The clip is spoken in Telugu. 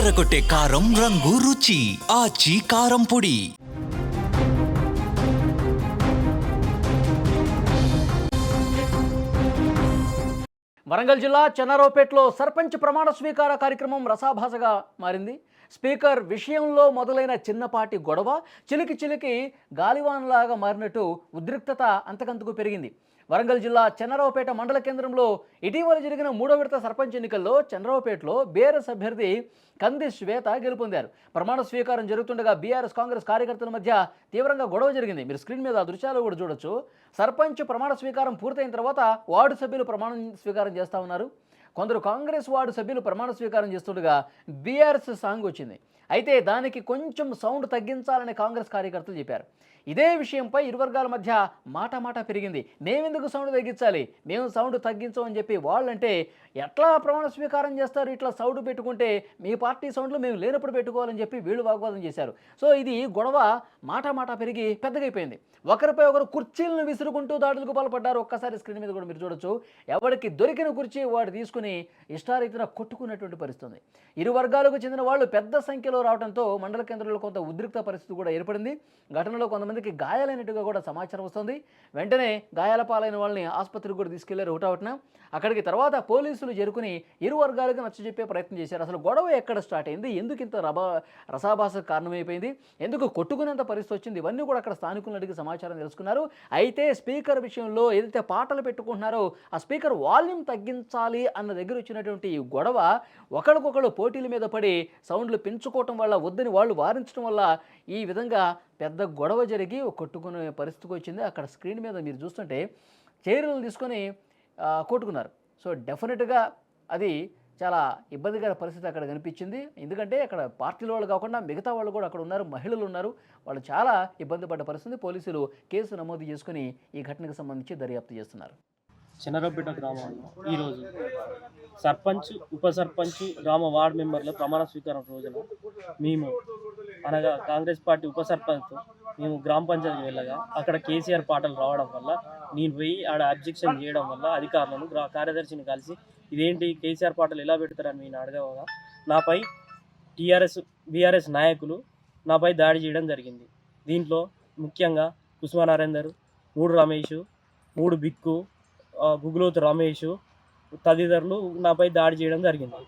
అదరగొట్టే కారం రంగు రుచి ఆచి కారం పొడి. వరంగల్ జిల్లా చెన్నారావుపేటలో సర్పంచ్ ప్రమాణ స్వీకార కార్యక్రమం రసాభాసగా మారింది. స్పీకర్ విషయంలో మొదలైన చిన్నపాటి గొడవ చిలికి చిలికి గాలివాన్లాగా మారినట్టు ఉద్రిక్తత అంతకంతకు పెరిగింది. వరంగల్ జిల్లా చెన్నారావుపేట మండల కేంద్రంలో ఇటీవల జరిగిన 3వ విడత సర్పంచ్ ఎన్నికల్లో చెన్నారావుపేటలో బీఆర్ఎస్ అభ్యర్థి కంది శ్వేత గెలుపొందారు. ప్రమాణ స్వీకారం జరుగుతుండగా బీఆర్ఎస్ కాంగ్రెస్ కార్యకర్తల మధ్య తీవ్రంగా గొడవ జరిగింది. మీరు స్క్రీన్ మీద ఆ దృశ్యాలు కూడా చూడొచ్చు. సర్పంచ్ ప్రమాణ స్వీకారం పూర్తయిన తర్వాత వార్డు సభ్యులు ప్రమాణ స్వీకారం చేస్తూ ఉన్నారు. కొందరు కాంగ్రెస్ వార్డు సభ్యులు ప్రమాణ స్వీకారం చేస్తుండగా బీఆర్ఎస్ సాంగ్ వచ్చింది. అయితే దానికి కొంచెం సౌండ్ తగ్గించాలని కాంగ్రెస్ కార్యకర్తలు చెప్పారు. ఇదే విషయంపై ఇరు వర్గాల మధ్య మాట పెరిగింది. మేమెందుకు సౌండ్ తగ్గించాలి, మేము సౌండ్ తగ్గించమని చెప్పి వాళ్ళంటే, ఎట్లా ప్రమాణ స్వీకారం చేస్తారు ఇట్లా సౌండ్ పెట్టుకుంటే, మీ పార్టీ సౌండ్లు మేము లేనప్పుడు పెట్టుకోవాలని చెప్పి వీళ్ళు వాగ్వాదం చేశారు. సో ఇది గొడవ మాట పెరిగి పెద్దగైపోయింది. ఒకరిపై ఒకరు కుర్చీలను విసురుకుంటూ దాడులకు పాల్పడ్డారు. ఒక్కసారి స్క్రీన్ మీద కూడా మీరు చూడొచ్చు. ఎవరికి దొరికిన కుర్చీ వాడు తీసుకుని ఇష్టారీతిన కొట్టుకున్నటువంటి పరిస్థితుంది. ఇరు వర్గాలకు చెందిన వాళ్ళు పెద్ద సంఖ్యలో రావడంతో మండల కేంద్రంలో కొంత ఉద్రిక్త పరిస్థితి కూడా ఏర్పడింది. ఘటనలో కొంతమందికి గాయాలైనట్టుగా కూడా సమాచారం వస్తుంది. వెంటనే గాయాల పాలైన వాళ్ళని ఆసుపత్రికి కూడా తీసుకెళ్లారు హుటాహుటిన. అక్కడికి తర్వాత పోలీసులు చేరుకుని ఇరు వర్గాలకు నచ్చజెప్పే ప్రయత్నం చేశారు. అసలు గొడవ ఎక్కడ స్టార్ట్ అయింది, ఎందుకు ఇంత రసాభాసకు కారణమైపోయింది, ఎందుకు కొట్టుకునేంత పరిస్థితి వచ్చింది, ఇవన్నీ కూడా అక్కడ స్థానికులను అడిగి సమాచారం తెలుసుకున్నారు. అయితే స్పీకర్ విషయంలో ఏదైతే పాటలు పెట్టుకుంటున్నారో ఆ స్పీకర్ వాల్యూమ్ తగ్గించాలి అన్న దగ్గర వచ్చినటువంటి ఈ గొడవ ఒకరికొకరు పోటీల మీద పడి సౌండ్లు పెంచుకోవటం వల్ల, వద్దని వాళ్ళు వారించడం వల్ల ఈ విధంగా పెద్ద గొడవ జరిగి కొట్టుకునే పరిస్థితికి వచ్చింది. అక్కడ స్క్రీన్ మీద మీరు చూస్తుంటే చైర్లను తీసుకొని కొట్టుకున్నారు. సో డెఫినెట్గా అది చాలా ఇబ్బందికర పరిస్థితి అక్కడ కనిపించింది. ఎందుకంటే అక్కడ పార్టీల వాళ్ళు కాకుండా మిగతా వాళ్ళు కూడా అక్కడ ఉన్నారు, మహిళలు ఉన్నారు. వాళ్ళు చాలా ఇబ్బంది పడ్డ పరిస్థితి. పోలీసులు కేసు నమోదు చేసుకుని ఈ ఘటనకు సంబంధించి దర్యాప్తు చేస్తున్నారు. చెన్నారావుపేట గ్రామంలో ఈరోజు సర్పంచ్, ఉప సర్పంచ్, గ్రామ వార్డు మెంబర్ల ప్రమాణ స్వీకారం రోజున మేము అనగా కాంగ్రెస్ పార్టీ ఉప సర్పంచ్ మేము గ్రామ పంచాయతీకి వెళ్ళగా అక్కడ కేసీఆర్ పాటలు రావడం వల్ల నేను పోయి ఆడ అబ్జెక్షన్ చేయడం వల్ల అధికారులను కార్యదర్శిని కలిసి ఇదేంటి కేసీఆర్ పాటలు ఎలా పెడతారని నేను అడగగా నాపై బీఆర్ఎస్ నాయకులు నాపై దాడి చేయడం జరిగింది. దీంట్లో ముఖ్యంగా కుస్మా నరేందర్, 3 రమేష్, 3 బిక్కు, గుగులోతు రమేష్ తదితరులు నాపై దాడి చేయడం జరిగింది.